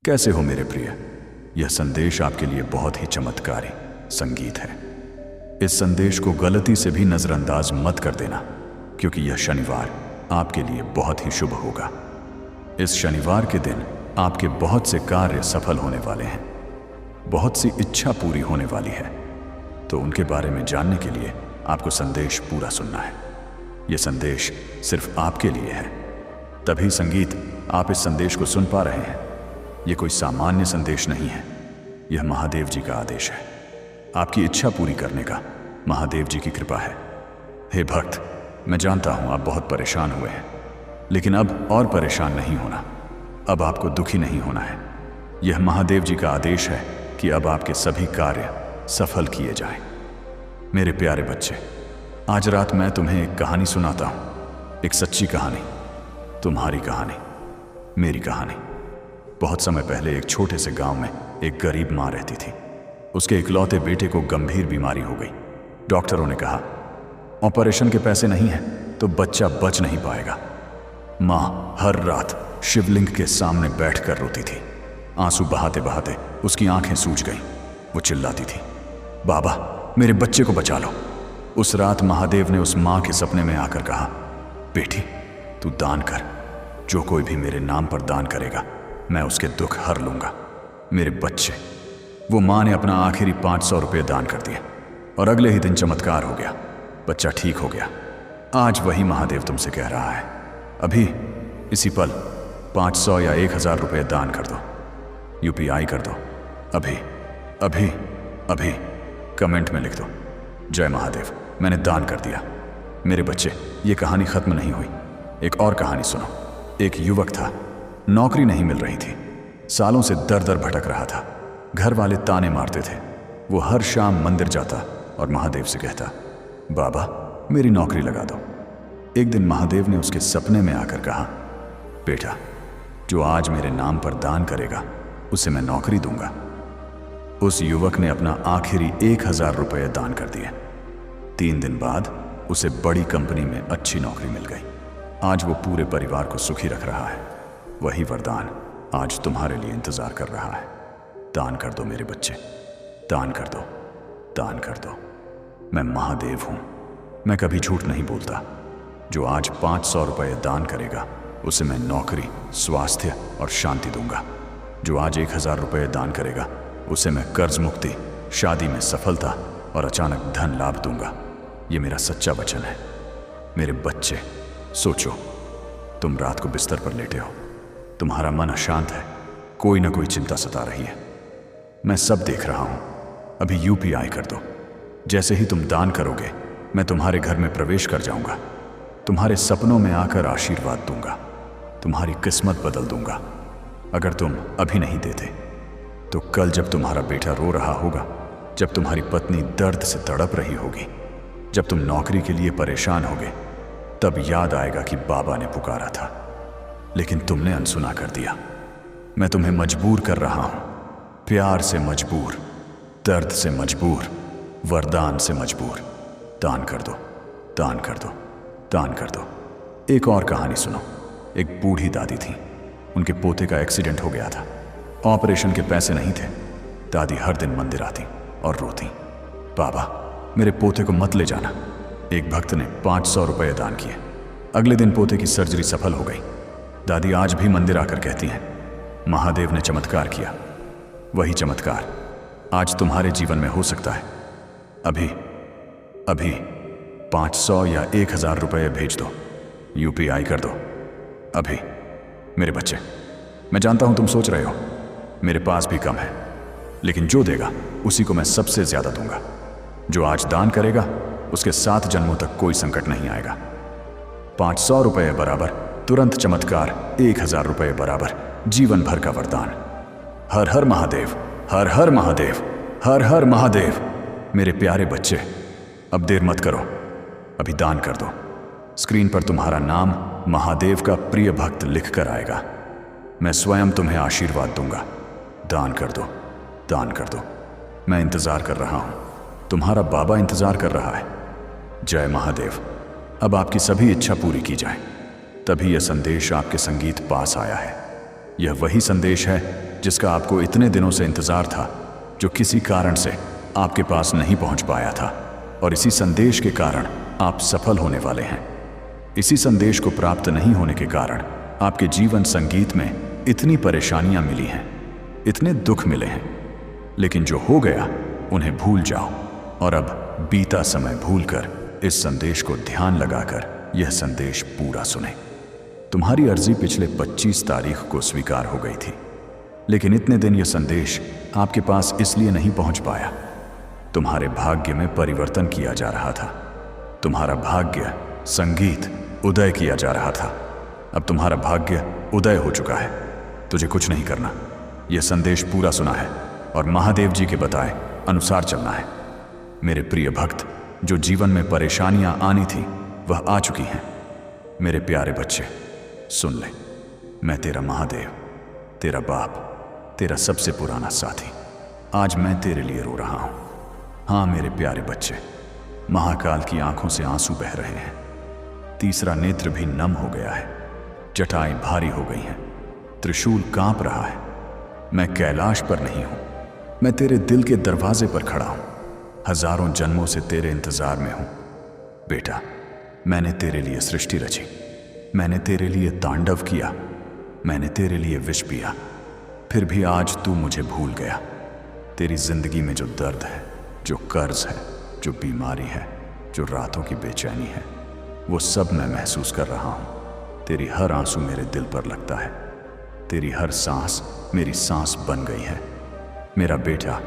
कैसे हो मेरे प्रिय? यह संदेश आपके लिए बहुत ही चमत्कारी संगीत है। इस संदेश को गलती से भी नजरअंदाज मत कर देना, क्योंकि यह शनिवार आपके लिए बहुत ही शुभ होगा। इस शनिवार के दिन आपके बहुत से कार्य सफल होने वाले हैं, बहुत सी इच्छा पूरी होने वाली है। तो उनके बारे में जानने के लिए आपको संदेश पूरा सुनना है। यह संदेश सिर्फ आपके लिए है, तभी संगीत आप इस संदेश को सुन पा रहे हैं। यह कोई सामान्य संदेश नहीं है, यह महादेव जी का आदेश है। आपकी इच्छा पूरी करने का महादेव जी की कृपा है। हे भक्त, मैं जानता हूं आप बहुत परेशान हुए हैं, लेकिन अब और परेशान नहीं होना। अब आपको दुखी नहीं होना है। यह महादेव जी का आदेश है कि अब आपके सभी कार्य सफल किए जाएं। मेरे प्यारे बच्चे, आज रात मैं तुम्हें एक कहानी सुनाता हूं, एक सच्ची कहानी, तुम्हारी कहानी, मेरी कहानी। बहुत समय पहले एक छोटे से गांव में एक गरीब मां रहती थी। उसके इकलौते बेटे को गंभीर बीमारी हो गई। डॉक्टरों ने कहा, ऑपरेशन के पैसे नहीं हैं तो बच्चा बच नहीं पाएगा। मां हर रात शिवलिंग के सामने बैठकर रोती थी। आंसू बहाते बहाते उसकी आंखें सूज गईं। वो चिल्लाती थी, बाबा मेरे बच्चे को बचा लो। उस रात महादेव ने उस मां के सपने में आकर कहा, बेटी तू दान कर। जो कोई भी मेरे नाम पर दान करेगा मैं उसके दुख हर लूंगा। मेरे बच्चे। वो मां ने अपना आखिरी 500 रुपये दान कर दिए और अगले ही दिन चमत्कार हो गया। बच्चा ठीक हो गया। आज वही महादेव तुमसे कह रहा है, अभी इसी पल 500 या 1000 रुपये दान कर दो, UPI कर दो। अभी अभी अभी कमेंट में लिख दो, जय महादेव, मैंने दान कर दिया। मेरे बच्चे, ये कहानी खत्म नहीं हुई। एक और कहानी सुनो। एक युवक था, नौकरी नहीं मिल रही थी, सालों से दर दर भटक रहा था। घर वाले ताने मारते थे। वो हर शाम मंदिर जाता और महादेव से कहता, बाबा मेरी नौकरी लगा दो। एक दिन महादेव ने उसके सपने में आकर कहा, बेटा जो आज मेरे नाम पर दान करेगा उसे मैं नौकरी दूंगा। उस युवक ने अपना आखिरी 1000 रुपये दान कर दिए। 3 दिन बाद उसे बड़ी कंपनी में अच्छी नौकरी मिल गई। आज वो पूरे परिवार को सुखी रख रहा है। वही वरदान आज तुम्हारे लिए इंतजार कर रहा है। दान कर दो मेरे बच्चे, दान कर दो, दान कर दो। मैं महादेव हूं, मैं कभी झूठ नहीं बोलता। जो आज 500 रुपये दान करेगा उसे मैं नौकरी, स्वास्थ्य और शांति दूंगा। जो आज 1000 रुपये दान करेगा उसे मैं कर्ज मुक्ति, शादी में सफलता और अचानक धन लाभ दूंगा। ये मेरा सच्चा वचन है। मेरे बच्चे, सोचो, तुम रात को बिस्तर पर लेटे हो, तुम्हारा मन अशांत है, कोई ना कोई चिंता सता रही है। मैं सब देख रहा हूं। अभी UPI कर दो। जैसे ही तुम दान करोगे मैं तुम्हारे घर में प्रवेश कर जाऊंगा, तुम्हारे सपनों में आकर आशीर्वाद दूंगा, तुम्हारी किस्मत बदल दूंगा। अगर तुम अभी नहीं देते तो कल जब तुम्हारा बेटा रो रहा होगा, जब तुम्हारी पत्नी दर्द से तड़प रही होगी, जब तुम नौकरी के लिए परेशान होगे, तब याद आएगा कि बाबा ने पुकारा था, लेकिन तुमने अनसुना कर दिया। मैं तुम्हें मजबूर कर रहा हूं, प्यार से मजबूर, दर्द से मजबूर, वरदान से मजबूर। दान कर दो, दान कर दो, दान कर दो। एक और कहानी सुनो। एक बूढ़ी दादी थी, उनके पोते का एक्सीडेंट हो गया था। ऑपरेशन के पैसे नहीं थे। दादी हर दिन मंदिर आती और रोती, बाबा मेरे पोते को मत ले जाना। एक भक्त ने 500 रुपये दान किए। अगले दिन पोते की सर्जरी सफल हो गई। दादी आज भी मंदिर आकर कहती हैं, महादेव ने चमत्कार किया। वही चमत्कार आज तुम्हारे जीवन में हो सकता है। अभी अभी 500 या 1000 रुपये भेज दो, UPI कर दो। अभी। मेरे बच्चे, मैं जानता हूं तुम सोच रहे हो मेरे पास भी कम है, लेकिन जो देगा उसी को मैं सबसे ज्यादा दूंगा। जो आज दान करेगा उसके 7 जन्मों तक कोई संकट नहीं आएगा। 500 रुपये बराबर तुरंत चमत्कार, 1000 रुपये बराबर जीवन भर का वरदान। हर हर महादेव, हर हर महादेव, हर हर महादेव। मेरे प्यारे बच्चे, अब देर मत करो, अभी दान कर दो। स्क्रीन पर तुम्हारा नाम महादेव का प्रिय भक्त लिख कर आएगा। मैं स्वयं तुम्हें आशीर्वाद दूंगा। दान कर दो, दान कर दो। मैं इंतजार कर रहा हूं, तुम्हारा बाबा इंतजार कर रहा है। जय महादेव। अब आपकी सभी इच्छा पूरी की जाए। तभी यह संदेश आपके संगीत पास आया है। यह वही संदेश है जिसका आपको इतने दिनों से इंतजार था, जो किसी कारण से आपके पास नहीं पहुंच पाया था, और इसी संदेश के कारण आप सफल होने वाले हैं। इसी संदेश को प्राप्त नहीं होने के कारण आपके जीवन संगीत में इतनी परेशानियां मिली हैं, इतने दुख मिले हैं। लेकिन जो हो गया उन्हें भूल जाओ और अब बीता समय भूलकर इस संदेश को ध्यान लगाकर यह संदेश पूरा सुने। तुम्हारी अर्जी पिछले 25 तारीख को स्वीकार हो गई थी, लेकिन इतने दिन यह संदेश आपके पास इसलिए नहीं पहुंच पाया। तुम्हारे भाग्य में परिवर्तन किया जा रहा था। तुम्हारा भाग्य संगीत उदय किया जा रहा था। अब तुम्हारा भाग्य उदय हो चुका है। तुझे कुछ नहीं करना, यह संदेश पूरा सुना है और महादेव जी के बताए अनुसार चलना है। मेरे प्रिय भक्त, जो जीवन में परेशानियां आनी थी वह आ चुकी हैं। मेरे प्यारे बच्चे सुन ले, मैं तेरा महादेव, तेरा बाप, तेरा सबसे पुराना साथी, आज मैं तेरे लिए रो रहा हूं। हाँ मेरे प्यारे बच्चे, महाकाल की आंखों से आंसू बह रहे हैं। तीसरा नेत्र भी नम हो गया है। जटाएं भारी हो गई हैं। त्रिशूल कांप रहा है। मैं कैलाश पर नहीं हूं, मैं तेरे दिल के दरवाजे पर खड़ा हूं। हजारों जन्मों से तेरे इंतजार में हूं। बेटा, मैंने तेरे लिए सृष्टि रची, मैंने तेरे लिए तांडव किया, मैंने तेरे लिए विष पिया, फिर भी आज तू मुझे भूल गया। तेरी जिंदगी में जो दर्द है, जो कर्ज है, जो बीमारी है, जो रातों की बेचैनी है, वो सब मैं महसूस कर रहा हूं। तेरी हर आंसू मेरे दिल पर लगता है। तेरी हर सांस मेरी सांस बन गई है। मेरा बेटा,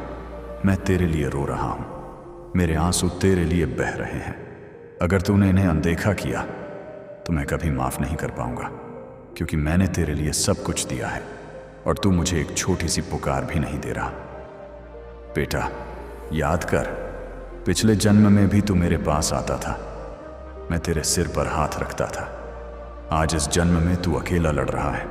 मैं तेरे लिए रो रहा हूं। मेरे आंसू तेरे लिए बह रहे हैं। अगर तूने इन्हें अनदेखा किया तो मैं कभी माफ नहीं कर पाऊंगा, क्योंकि मैंने तेरे लिए सब कुछ दिया है और तू मुझे एक छोटी सी पुकार भी नहीं दे रहा। बेटा, याद कर, पिछले जन्म में भी तू मेरे पास आता था, मैं तेरे सिर पर हाथ रखता था। आज इस जन्म में तू अकेला लड़ रहा है।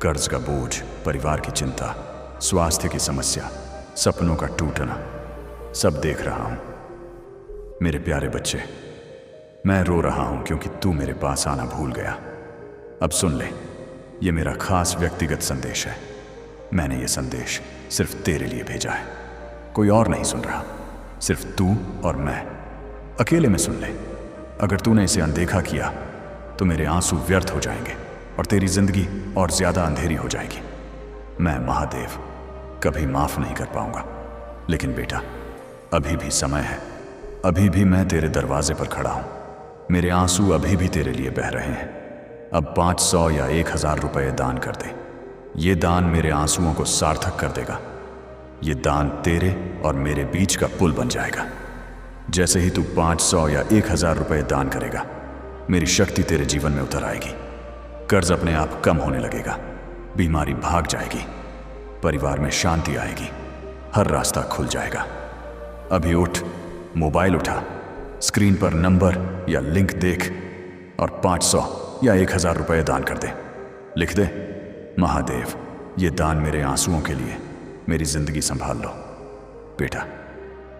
कर्ज का बोझ, परिवार की चिंता, स्वास्थ्य की समस्या, सपनों का टूटना, सब देख रहा हूं। मेरे प्यारे बच्चे, मैं रो रहा हूं क्योंकि तू मेरे पास आना भूल गया। अब सुन ले, ये मेरा खास व्यक्तिगत संदेश है। मैंने ये संदेश सिर्फ तेरे लिए भेजा है, कोई और नहीं सुन रहा, सिर्फ तू और मैं। अकेले में सुन ले। अगर तूने इसे अनदेखा किया तो मेरे आंसू व्यर्थ हो जाएंगे और तेरी जिंदगी और ज्यादा अंधेरी हो जाएगी। मैं महादेव कभी माफ नहीं कर पाऊंगा। लेकिन बेटा, अभी भी समय है। अभी भी मैं तेरे दरवाजे पर खड़ा हूं। मेरे आंसू अभी भी तेरे लिए बह रहे हैं। अब 500 या 1000 रुपए दान कर दे। ये दान मेरे आंसुओं को सार्थक कर देगा। ये दान तेरे और मेरे बीच का पुल बन जाएगा। जैसे ही तू 500 या 1000 रुपए दान करेगा, मेरी शक्ति तेरे जीवन में उतर आएगी। कर्ज अपने आप कम होने लगेगा, बीमारी भाग जाएगी, परिवार में शांति आएगी, हर रास्ता खुल जाएगा। अभी उठ, मोबाइल उठा, स्क्रीन पर नंबर या लिंक देख और 500 या 1000 रुपए दान कर दे। लिख दे, महादेव, ये दान मेरे आंसुओं के लिए, मेरी जिंदगी संभाल लो। बेटा,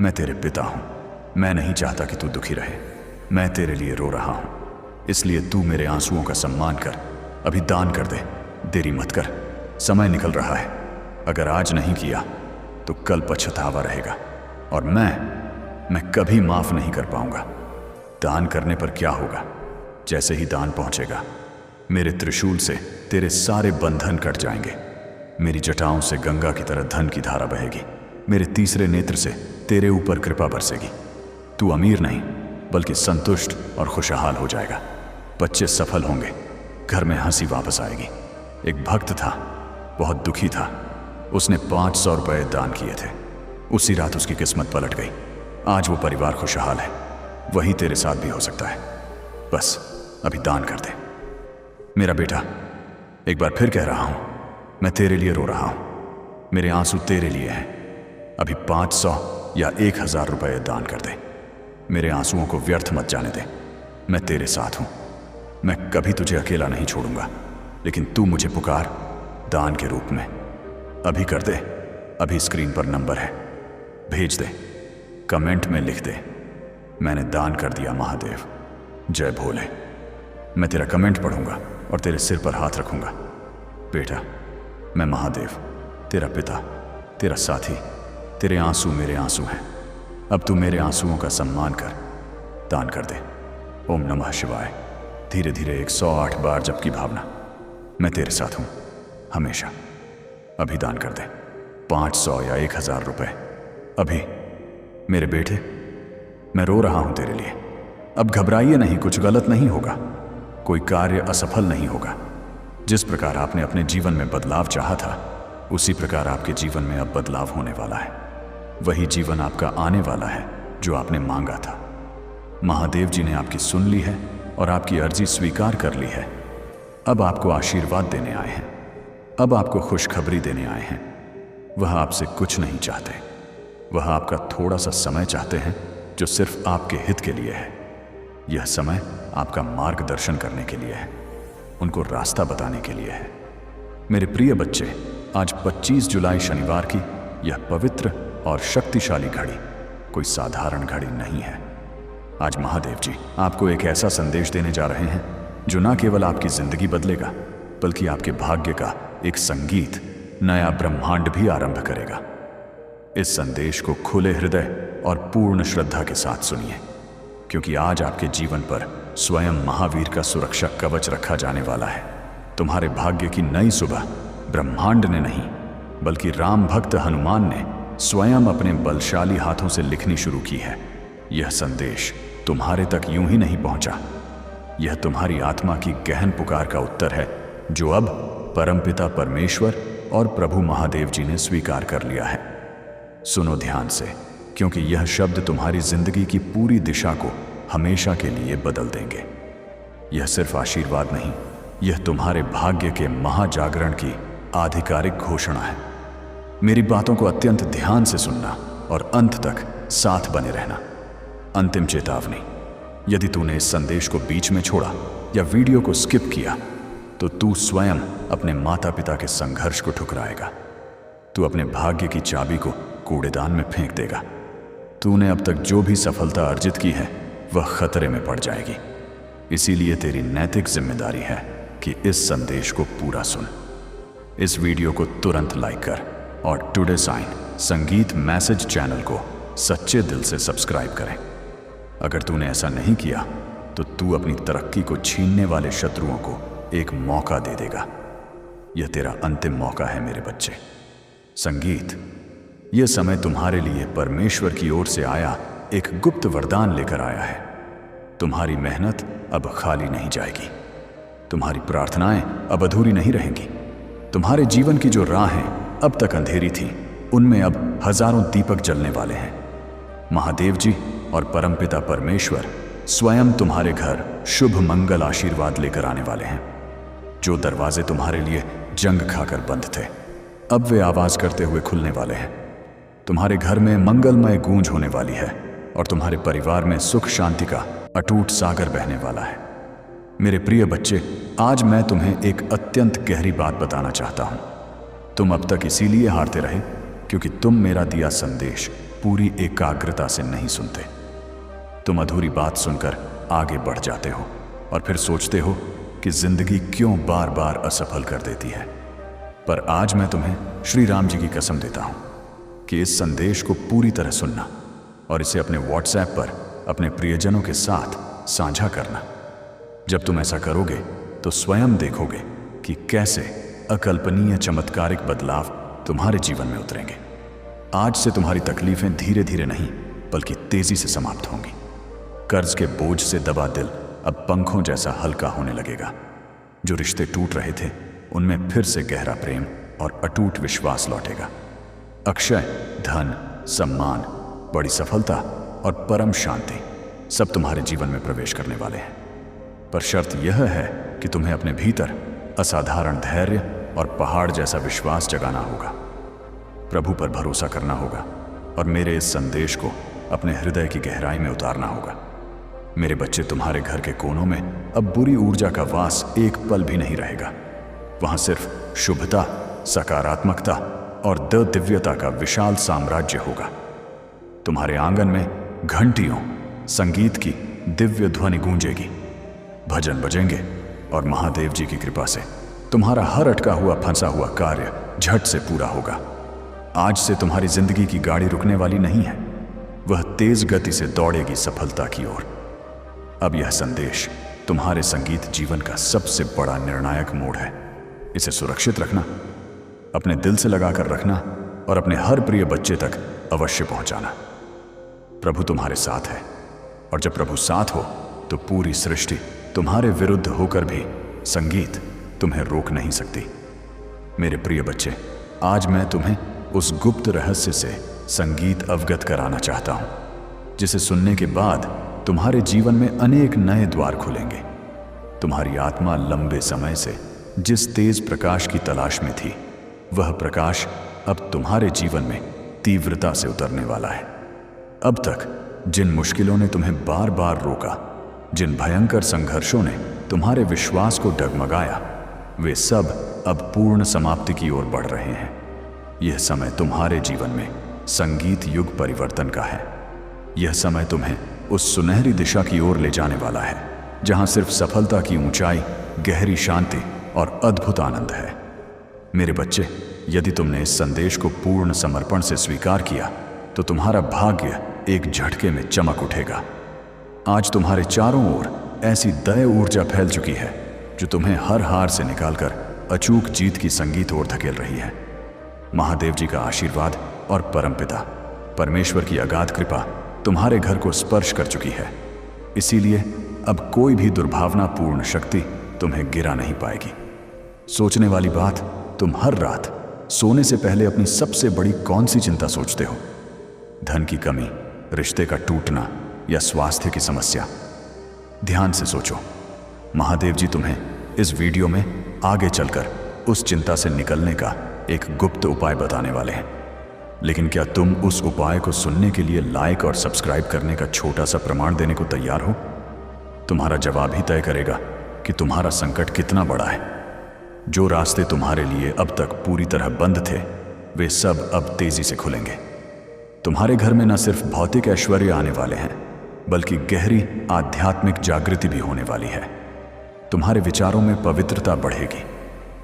मैं तेरे पिता हूं। मैं नहीं चाहता कि तू दुखी रहे। मैं तेरे लिए रो रहा हूं, इसलिए तू मेरे आंसुओं का सम्मान कर। अभी दान कर दे, देरी मत कर। समय निकल रहा है। अगर आज नहीं किया तो कल पछतावा रहेगा और मैं कभी माफ नहीं कर पाऊंगा। दान करने पर क्या होगा? जैसे ही दान पहुंचेगा, मेरे त्रिशूल से तेरे सारे बंधन कट जाएंगे। मेरी जटाओं से गंगा की तरह धन की धारा बहेगी। मेरे तीसरे नेत्र से तेरे ऊपर कृपा बरसेगी। तू अमीर नहीं बल्कि संतुष्ट और खुशहाल हो जाएगा। बच्चे सफल होंगे, घर में हंसी वापस आएगी। एक भक्त था, बहुत दुखी था। उसने 500 रुपए दान किए थे। उसी रात उसकी किस्मत पलट गई। आज वो परिवार खुशहाल है। वही तेरे साथ भी हो सकता है। बस अभी दान कर दे। मेरा बेटा, एक बार फिर कह रहा हूं, मैं तेरे लिए रो रहा हूं। मेरे आंसू तेरे लिए हैं। अभी 500 या 1000 रुपए दान कर दे। मेरे आंसुओं को व्यर्थ मत जाने दे। मैं तेरे साथ हूं। मैं कभी तुझे अकेला नहीं छोड़ूंगा, लेकिन तू मुझे पुकार दान के रूप में। अभी कर दे। अभी स्क्रीन पर नंबर है, भेज दे। कमेंट में लिख दे, मैंने दान कर दिया महादेव, जय भोले। मैं तेरा कमेंट पढ़ूंगा और तेरे सिर पर हाथ रखूंगा। बेटा, मैं महादेव तेरा पिता, तेरा साथी, तेरे आंसू मेरे आंसू हैं। अब तू मेरे आंसुओं का सम्मान कर, दान कर दे। ओम नमः शिवाय। धीरे धीरे 108 बार जप की भावना। मैं तेरे साथ हूं हमेशा। अभी दान कर दे 500 या 1000 रुपए। अभी। मेरे बेटे, मैं रो रहा हूं तेरे लिए। अब घबराइए नहीं, कुछ गलत नहीं होगा, कोई कार्य असफल नहीं होगा। जिस प्रकार आपने अपने जीवन में बदलाव चाहा था, उसी प्रकार आपके जीवन में अब बदलाव होने वाला है। वही जीवन आपका आने वाला है जो आपने मांगा था। महादेव जी ने आपकी सुन ली है और आपकी अर्जी स्वीकार कर ली है। अब आपको आशीर्वाद देने आए हैं, अब आपको खुशखबरी देने आए हैं। वह आपसे कुछ नहीं चाहते, वह आपका थोड़ा सा समय चाहते हैं जो सिर्फ आपके हित के लिए है। यह समय आपका मार्गदर्शन करने के लिए है, उनको रास्ता बताने के लिए है। मेरे प्रिय बच्चे, आज 25 जुलाई शनिवार की यह पवित्र और शक्तिशाली घड़ी कोई साधारण घड़ी नहीं है। आज महादेव जी आपको एक ऐसा संदेश देने जा रहे हैं जो न केवल आपकी जिंदगी बदलेगा, बल्कि आपके भाग्य का एक संगीत, नया ब्रह्मांड भी आरंभ करेगा। इस संदेश को खुले हृदय और पूर्ण श्रद्धा के साथ सुनिए, क्योंकि आज आपके जीवन पर स्वयं महावीर का सुरक्षा कवच रखा जाने वाला है। तुम्हारे भाग्य की नई सुबह ब्रह्मांड ने नहीं, बल्कि राम भक्त हनुमान ने स्वयं अपने बलशाली हाथों से लिखनी शुरू की है। यह संदेश तुम्हारे तक यूं ही नहीं पहुंचा, यह तुम्हारी आत्मा की गहन पुकार का उत्तर है, जो अब परमपिता परमेश्वर और प्रभु महादेव जी ने स्वीकार कर लिया है। सुनो ध्यान से, क्योंकि यह शब्द तुम्हारी जिंदगी की पूरी दिशा को हमेशा के लिए बदल देंगे। यह सिर्फ आशीर्वाद नहीं, यह तुम्हारे भाग्य के महाजागरण की आधिकारिक घोषणा है। मेरी बातों को अत्यंत ध्यान से सुनना और अंत तक साथ बने रहना। अंतिम चेतावनी, यदि तूने इस संदेश को बीच में छोड़ा या वीडियो को स्किप किया, तो तू स्वयं अपने माता पिता के संघर्ष को ठुकराएगा। तू अपने भाग्य की चाबी को कूड़ेदान में फेंक देगा। तूने अब तक जो भी सफलता अर्जित की है, वह खतरे में पड़ जाएगी। इसीलिए तेरी नैतिक जिम्मेदारी है कि इस संदेश को पूरा सुन। इस वीडियो को तुरंत लाइक कर और टुडे साइन संगीत मैसेज चैनल को सच्चे दिल से सब्सक्राइब करें। अगर तूने ऐसा नहीं किया, तो तू अपनी तरक्की को छीनने वाले शत्रुओं को एक मौका दे देगा। यह तेरा अंतिम मौका है मेरे बच्चे। संगीत, यह समय तुम्हारे लिए परमेश्वर की ओर से आया एक गुप्त वरदान लेकर आया है। तुम्हारी मेहनत अब खाली नहीं जाएगी, तुम्हारी प्रार्थनाएं अब अधूरी नहीं रहेंगी। तुम्हारे जीवन की जो राहें अब तक अंधेरी थीं, उनमें अब हजारों दीपक जलने वाले हैं। महादेव जी और परमपिता परमेश्वर स्वयं तुम्हारे घर शुभ मंगल आशीर्वाद लेकर आने वाले हैं। जो दरवाजे तुम्हारे लिए जंग खाकर बंद थे, अब वे आवाज करते हुए खुलने वाले हैं। तुम्हारे घर में मंगलमय गूंज होने वाली है और तुम्हारे परिवार में सुख शांति का अटूट सागर बहने वाला है। मेरे प्रिय बच्चे, आज मैं तुम्हें एक अत्यंत गहरी बात बताना चाहता हूं। तुम अब तक इसीलिए हारते रहे क्योंकि तुम मेरा दिया संदेश पूरी एकाग्रता से नहीं सुनते। तुम अधूरी बात सुनकर आगे बढ़ जाते हो और फिर सोचते हो कि जिंदगी क्यों बार बार असफल कर देती है। पर आज मैं तुम्हें श्री राम जी की कसम देता हूं कि इस संदेश को पूरी तरह सुनना और इसे अपने व्हाट्सएप पर अपने प्रियजनों के साथ साझा करना। जब तुम ऐसा करोगे तो स्वयं देखोगे कि कैसे अकल्पनीय चमत्कारिक बदलाव तुम्हारे जीवन में उतरेंगे। आज से तुम्हारी तकलीफें धीरे धीरे नहीं, बल्कि तेजी से समाप्त होंगी। कर्ज के बोझ से दबा दिल अब पंखों जैसा हल्का होने लगेगा। जो रिश्ते टूट रहे थे, उनमें फिर से गहरा प्रेम और अटूट विश्वास लौटेगा। अक्षय धन, सम्मान, बड़ी सफलता और परम शांति सब तुम्हारे जीवन में प्रवेश करने वाले हैं। पर शर्त यह है कि तुम्हें अपने भीतर असाधारण धैर्य और पहाड़ जैसा विश्वास जगाना होगा। प्रभु पर भरोसा करना होगा और मेरे इस संदेश को अपने हृदय की गहराई में उतारना होगा। मेरे बच्चे, तुम्हारे घर के कोनों में अब बुरी ऊर्जा का वास एक पल भी नहीं रहेगा। वहां सिर्फ शुभता, सकारात्मकता और दिव्यता का विशाल साम्राज्य होगा। तुम्हारे आंगन में घंटियों, संगीत की दिव्य ध्वनि गूंजेगी, भजन बजेंगे और महादेव जी की कृपा से तुम्हारा हर अटका हुआ फंसा हुआ कार्य झट से पूरा होगा। आज से तुम्हारी जिंदगी की गाड़ी रुकने वाली नहीं है, वह तेज गति से दौड़ेगी सफलता की ओर। अब यह संदेश तुम्हारे संगीत जीवन का सबसे बड़ा निर्णायक मोड़ है। इसे सुरक्षित रखना, अपने दिल से लगाकर रखना और अपने हर प्रिय बच्चे तक अवश्य पहुंचाना। प्रभु तुम्हारे साथ है, और जब प्रभु साथ हो तो पूरी सृष्टि तुम्हारे विरुद्ध होकर भी संगीत तुम्हें रोक नहीं सकती। मेरे प्रिय बच्चे, आज मैं तुम्हें उस गुप्त रहस्य से संगीत अवगत कराना चाहता हूं, जिसे सुनने के बाद तुम्हारे जीवन में अनेक नए द्वार खुलेंगे। तुम्हारी आत्मा लंबे समय से जिस तेज प्रकाश की तलाश में थी, वह प्रकाश अब तुम्हारे जीवन में तीव्रता से उतरने वाला है। अब तक जिन मुश्किलों ने तुम्हें बार बार रोका, जिन भयंकर संघर्षों ने तुम्हारे विश्वास को डगमगाया, वे सब अब पूर्ण समाप्ति की ओर बढ़ रहे हैं। यह समय तुम्हारे जीवन में संगीत युग परिवर्तन का है। यह समय तुम्हें उस सुनहरी दिशा की ओर ले जाने वाला है, जहां सिर्फ सफलता की ऊंचाई, गहरी शांति और अद्भुत आनंद है। मेरे बच्चे, यदि तुमने इस संदेश को पूर्ण समर्पण से स्वीकार किया, तो तुम्हारा भाग्य एक झटके में चमक उठेगा। आज तुम्हारे चारों ओर ऐसी दय ऊर्जा फैल चुकी है, जो तुम्हें हर हार से निकालकर अचूक जीत की संगीत ओर धकेल रही है। महादेव जी का आशीर्वाद और परमपिता परमेश्वर की अगाध कृपा तुम्हारे घर को स्पर्श कर चुकी है। इसीलिए अब कोई भी दुर्भावनापूर्ण शक्ति तुम्हें गिरा नहीं पाएगी। सोचने वाली बात, तुम हर रात सोने से पहले अपनी सबसे बड़ी कौन सी चिंता सोचते हो? धन की कमी, रिश्ते का टूटना या स्वास्थ्य की समस्या? ध्यान से सोचो। महादेव जी तुम्हें इस वीडियो में आगे चलकर उस चिंता से निकलने का एक गुप्त उपाय बताने वाले हैं। लेकिन क्या तुम उस उपाय को सुनने के लिए लाइक और सब्सक्राइब करने का छोटा सा प्रमाण देने को तैयार हो? तुम्हारा जवाब ही तय करेगा कि तुम्हारा संकट कितना बड़ा है। जो रास्ते तुम्हारे लिए अब तक पूरी तरह बंद थे, वे सब अब तेजी से खुलेंगे। तुम्हारे घर में न सिर्फ भौतिक ऐश्वर्य आने वाले हैं, बल्कि गहरी आध्यात्मिक जागृति भी होने वाली है। तुम्हारे विचारों में पवित्रता बढ़ेगी,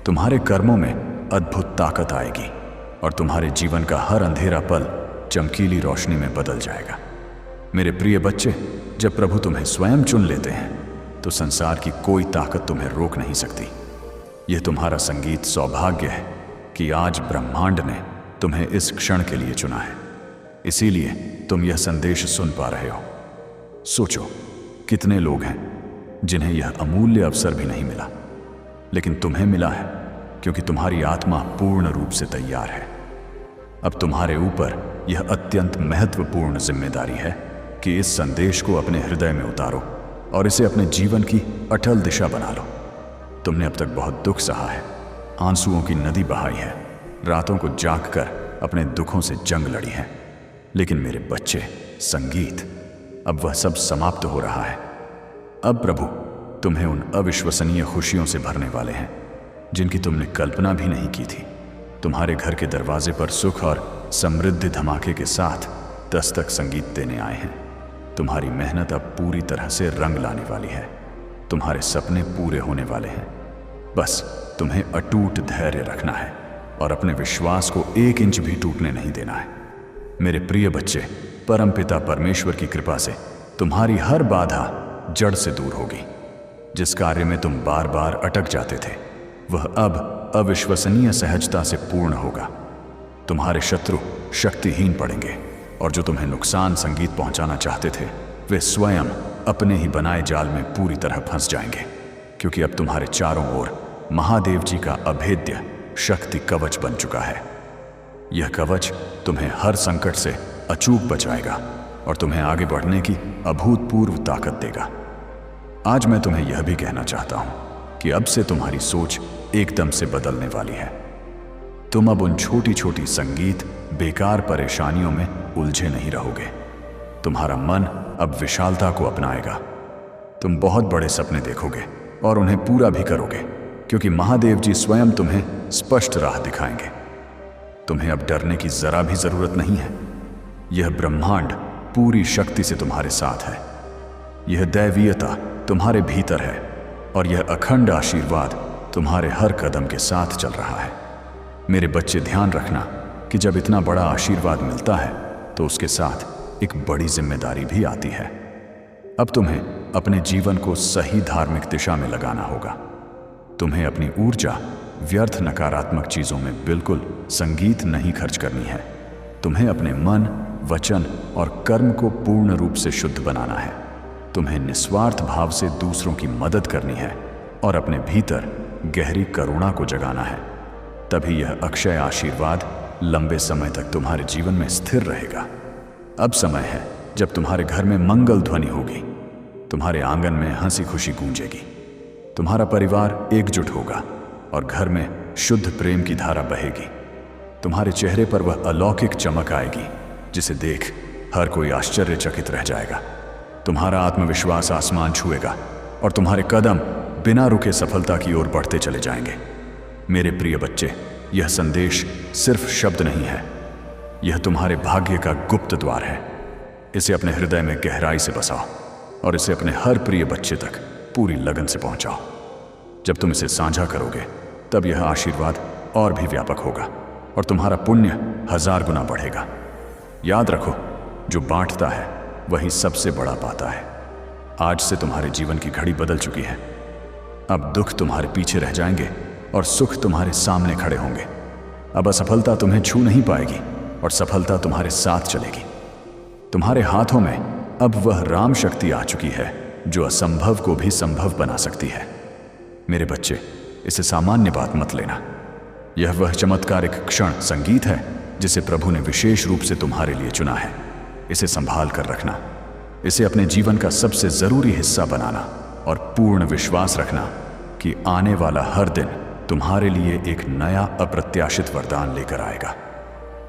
तुम्हारे कर्मों में अद्भुत ताकत आएगी और तुम्हारे जीवन का हर अंधेरा पल चमकीली रोशनी में बदल जाएगा। मेरे प्रिय बच्चे, जब प्रभु तुम्हें स्वयं चुन लेते हैं, तो संसार की कोई ताकत तुम्हें रोक नहीं सकती। यह तुम्हारा संगीत सौभाग्य है कि आज ब्रह्मांड ने तुम्हें इस क्षण के लिए चुना है। इसीलिए तुम यह संदेश सुन पा रहे हो। सोचो, कितने लोग हैं जिन्हें यह अमूल्य अवसर भी नहीं मिला, लेकिन तुम्हें मिला है क्योंकि तुम्हारी आत्मा पूर्ण रूप से तैयार है। अब तुम्हारे ऊपर यह अत्यंत महत्वपूर्ण जिम्मेदारी है कि इस संदेश को अपने हृदय में उतारो और इसे अपने जीवन की अटल दिशा बना लो। तुमने अब तक बहुत दुख सहा है, आंसुओं की नदी बहाई है, रातों को जागकर अपने दुखों से जंग लड़ी है। लेकिन मेरे बच्चे, संगीत, अब वह सब समाप्त हो रहा है। अब प्रभु तुम्हें उन अविश्वसनीय खुशियों से भरने वाले हैं जिनकी तुमने कल्पना भी नहीं की थी। तुम्हारे घर के दरवाजे पर सुख और समृद्धि धमाके के साथ दस्तक संगीत देने आए हैं। तुम्हारी मेहनत अब पूरी तरह से रंग लाने वाली है। तुम्हारे सपने पूरे होने वाले हैं। बस तुम्हें अटूट धैर्य रखना है और अपने विश्वास को 1 इंच भी टूटने नहीं देना है। मेरे प्रिय बच्चे, परमपिता परमेश्वर की कृपा से तुम्हारी हर बाधा जड़ से दूर होगी। जिस कार्य में तुम बार बार अटक जाते थे, वह अब अविश्वसनीय सहजता से पूर्ण होगा। तुम्हारे शत्रु शक्तिहीन पड़ेंगे और जो तुम्हें नुकसान संगीत पहुंचाना चाहते थे, वे स्वयं अपने ही बनाए जाल में पूरी तरह फंस जाएंगे, क्योंकि अब तुम्हारे चारों ओर महादेव जी का अभेद्य शक्ति कवच बन चुका है। यह कवच तुम्हें हर संकट से अचूक बचाएगा और तुम्हें आगे बढ़ने की अभूतपूर्व ताकत देगा। आज मैं तुम्हें यह भी कहना चाहता हूं कि अब से तुम्हारी सोच एकदम से बदलने वाली है। तुम अब उन छोटी छोटी संगीत बेकार परेशानियों में उलझे नहीं रहोगे। तुम्हारा मन अब विशालता को अपनाएगा। तुम बहुत बड़े सपने देखोगे और उन्हें पूरा भी करोगे, क्योंकि महादेव जी स्वयं तुम्हें स्पष्ट राह दिखाएंगे। तुम्हें अब डरने की जरा भी जरूरत नहीं है। यह ब्रह्मांड पूरी शक्ति से तुम्हारे साथ है। यह दैवीयता तुम्हारे भीतर है और यह अखंड आशीर्वाद तुम्हारे हर कदम के साथ चल रहा है। मेरे बच्चे, ध्यान रखना कि जब इतना बड़ा आशीर्वाद मिलता है तो उसके साथ एक बड़ी जिम्मेदारी भी आती है। अब तुम्हें अपने जीवन को सही धार्मिक दिशा में लगाना होगा। तुम्हें अपनी ऊर्जा व्यर्थ नकारात्मक चीजों में बिल्कुल संगीत नहीं खर्च करनी है। तुम्हें अपने मन, वचन और कर्म को पूर्ण रूप से शुद्ध बनाना है। तुम्हें निस्वार्थ भाव से दूसरों की मदद करनी है और अपने भीतर गहरी करुणा को जगाना है। तभी यह अक्षय आशीर्वाद लंबे समय तक तुम्हारे जीवन में स्थिर रहेगा। अब समय है जब तुम्हारे घर में मंगल ध्वनि होगी, तुम्हारे आंगन में हंसी खुशी गूंजेगी, तुम्हारा परिवार एकजुट होगा और घर में शुद्ध प्रेम की धारा बहेगी। तुम्हारे चेहरे पर वह अलौकिक चमक आएगी जिसे देख हर कोई आश्चर्यचकित रह जाएगा। तुम्हारा आत्मविश्वास आसमान छुएगा और तुम्हारे कदम बिना रुके सफलता की ओर बढ़ते चले जाएंगे। मेरे प्रिय बच्चे, यह संदेश सिर्फ शब्द नहीं है, यह तुम्हारे भाग्य का गुप्त द्वार है। इसे अपने हृदय में गहराई से बसाओ और इसे अपने हर प्रिय बच्चे तक पूरी लगन से पहुंचाओ। जब तुम इसे साझा करोगे तब यह आशीर्वाद और भी व्यापक होगा और तुम्हारा पुण्य 1000 गुना बढ़ेगा। याद रखो, जो बांटता है वही सबसे बड़ा पाता है। आज से तुम्हारे जीवन की घड़ी बदल चुकी है। अब दुख तुम्हारे पीछे रह जाएंगे और सुख तुम्हारे सामने खड़े होंगे। अब असफलता तुम्हें छू नहीं पाएगी और सफलता तुम्हारे साथ चलेगी। तुम्हारे हाथों में अब वह राम शक्ति आ चुकी है जो असंभव को भी संभव बना सकती है। मेरे बच्चे, इसे सामान्य बात मत लेना। यह वह चमत्कारिक क्षण संगीत है जिसे प्रभु ने विशेष रूप से तुम्हारे लिए चुना है। इसे संभाल कर रखना, इसे अपने जीवन का सबसे जरूरी हिस्सा बनाना और पूर्ण विश्वास रखना कि आने वाला हर दिन तुम्हारे लिए एक नया अप्रत्याशित वरदान लेकर आएगा।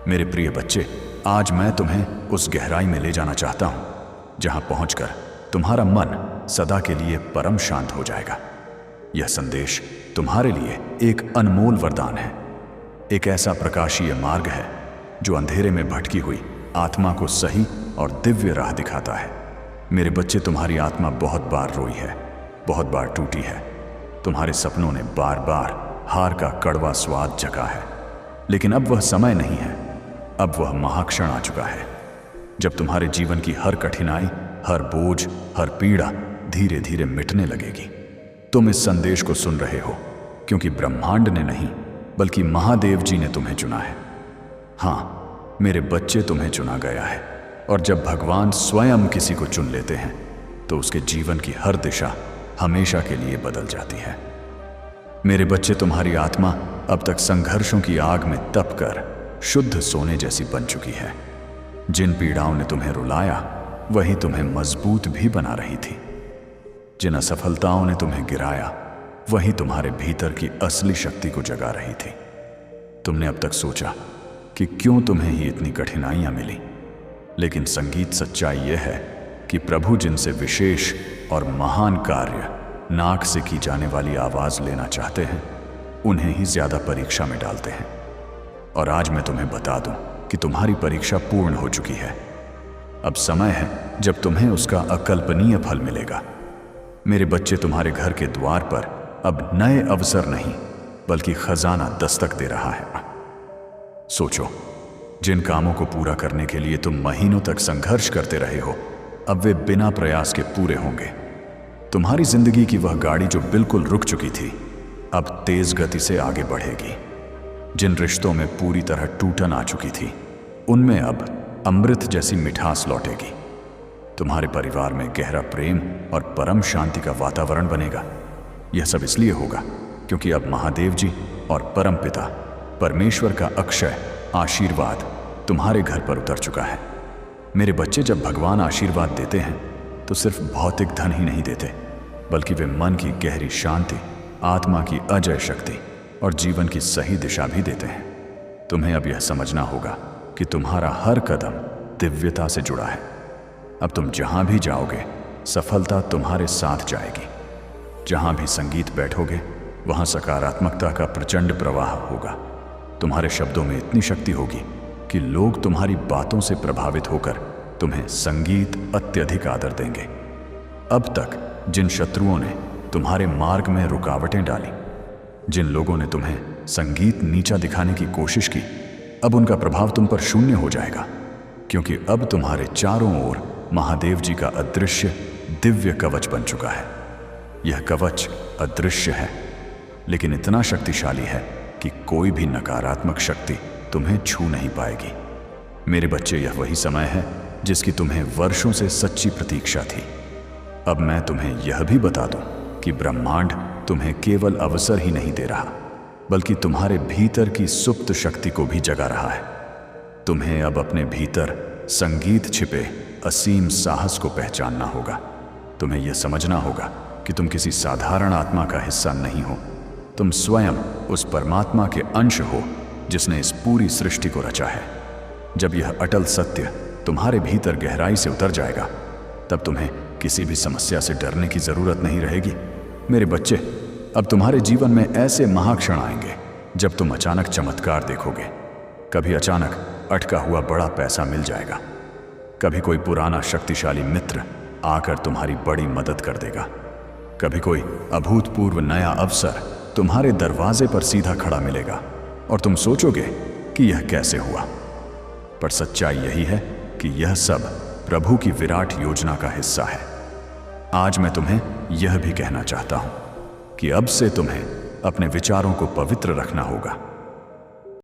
मेरे प्रिय बच्चे, आज मैं तुम्हें उस गहराई में ले जाना चाहता हूं जहां पहुंचकर तुम्हारा मन सदा के लिए परम शांत हो जाएगा। यह संदेश तुम्हारे लिए एक अनमोल वरदान है, एक ऐसा प्रकाशीय मार्ग है जो अंधेरे में भटकी हुई आत्मा को सही और दिव्य राह दिखाता है। मेरे बच्चे, तुम्हारी आत्मा बहुत बार रोई है, बहुत बार टूटी है। तुम्हारे सपनों ने बार बार हार का कड़वा स्वाद चखा है, लेकिन अब वह समय नहीं है। अब वह महाक्षण आ चुका है जब तुम्हारे जीवन की हर कठिनाई, हर बोझ, हर पीड़ा धीरे धीरे मिटने लगेगी। तुम इस संदेश को सुन रहे हो क्योंकि ब्रह्मांड ने नहीं बल्कि महादेव जी ने तुम्हें चुना है। हाँ मेरे बच्चे, तुम्हें चुना गया है और जब भगवान स्वयं किसी को चुन लेते हैं तो उसके जीवन की हर दिशा हमेशा के लिए बदल जाती है। मेरे बच्चे, तुम्हारी आत्मा अब तक संघर्षों की आग में तप कर शुद्ध सोने जैसी बन चुकी है। जिन पीड़ाओं ने तुम्हें रुलाया वही तुम्हें मजबूत भी बना रही थी। जिन असफलताओं ने तुम्हें गिराया वही तुम्हारे भीतर की असली शक्ति को जगा रही थी। तुमने अब तक सोचा कि क्यों तुम्हें ही इतनी कठिनाइयां मिली, लेकिन संगीत सच्चाई यह है कि प्रभु जिनसे विशेष और महान कार्य नाक से की जाने वाली आवाज लेना चाहते हैं उन्हें ही ज्यादा परीक्षा में डालते हैं। और आज मैं तुम्हें बता दूं कि तुम्हारी परीक्षा पूर्ण हो चुकी है। अब समय है जब तुम्हें उसका अकल्पनीय फल मिलेगा। मेरे बच्चे, तुम्हारे घर के द्वार पर अब नए अवसर नहीं बल्कि खजाना दस्तक दे रहा है। सोचो, जिन कामों को पूरा करने के लिए तुम महीनों तक संघर्ष करते रहे हो अब वे बिना प्रयास के पूरे होंगे। तुम्हारी जिंदगी की वह गाड़ी जो बिल्कुल रुक चुकी थी अब तेज गति से आगे बढ़ेगी। जिन रिश्तों में पूरी तरह टूटन आ चुकी थी उनमें अब अमृत जैसी मिठास लौटेगी। तुम्हारे परिवार में गहरा प्रेम और परम शांति का वातावरण बनेगा। यह सब इसलिए होगा क्योंकि अब महादेव जी और परम पिता परमेश्वर का अक्षय आशीर्वाद तुम्हारे घर पर उतर चुका है। मेरे बच्चे, जब भगवान आशीर्वाद देते हैं तो सिर्फ भौतिक धन ही नहीं देते बल्कि वे मन की गहरी शांति, आत्मा की अजय शक्ति और जीवन की सही दिशा भी देते हैं। तुम्हें अब यह समझना होगा कि तुम्हारा हर कदम दिव्यता से जुड़ा है। अब तुम जहां भी जाओगे सफलता तुम्हारे साथ जाएगी। जहां भी संगीत बैठोगे वहां सकारात्मकता का प्रचंड प्रवाह होगा। तुम्हारे शब्दों में इतनी शक्ति होगी कि लोग तुम्हारी बातों से प्रभावित होकर तुम्हें संगीत अत्यधिक आदर देंगे। अब तक जिन शत्रुओं ने तुम्हारे मार्ग में रुकावटें डाली, जिन लोगों ने तुम्हें संगीत नीचा दिखाने की कोशिश की, अब उनका प्रभाव तुम पर शून्य हो जाएगा, क्योंकि अब तुम्हारे चारों ओर महादेव जी का अदृश्य दिव्य कवच बन चुका है। यह कवच अदृश्य है, लेकिन इतना शक्तिशाली है कि कोई भी नकारात्मक शक्ति तुम्हें छू नहीं पाएगी। मेरे बच्चे, यह वही समय है जिसकी तुम्हें वर्षों से सच्ची प्रतीक्षा थी। अब मैं तुम्हें यह भी बता दूं कि ब्रह्मांड तुम्हें केवल अवसर ही नहीं दे रहा, बल्कि तुम्हारे भीतर की सुप्त शक्ति को भी जगा रहा है। तुम्हें अब अपने भीतर संगीत छिपे असीम साहस को पहचानना होगा। तुम्हें यह समझना होगा कि तुम किसी साधारण आत्मा का हिस्सा नहीं हो। तुम स्वयं उस परमात्मा के अंश हो जिसने इस पूरी सृष्टि को रचा है। जब यह अटल सत्य तुम्हारे भीतर गहराई से उतर जाएगा, तब तुम्हें किसी भी समस्या से डरने की जरूरत नहीं रहेगी। मेरे बच्चे, अब तुम्हारे जीवन में ऐसे महाक्षण आएंगे जब तुम अचानक चमत्कार देखोगे। कभी अचानक अटका हुआ बड़ा पैसा मिल जाएगा, कभी कोई पुराना शक्तिशाली मित्र आकर तुम्हारी बड़ी मदद कर देगा, कभी कोई अभूतपूर्व नया अवसर तुम्हारे दरवाजे पर सीधा खड़ा मिलेगा और तुम सोचोगे कि यह कैसे हुआ। पर सच्चाई यही है कि यह सब प्रभु की विराट योजना का हिस्सा है। आज मैं तुम्हें यह भी कहना चाहता हूं कि अब से तुम्हें अपने विचारों को पवित्र रखना होगा।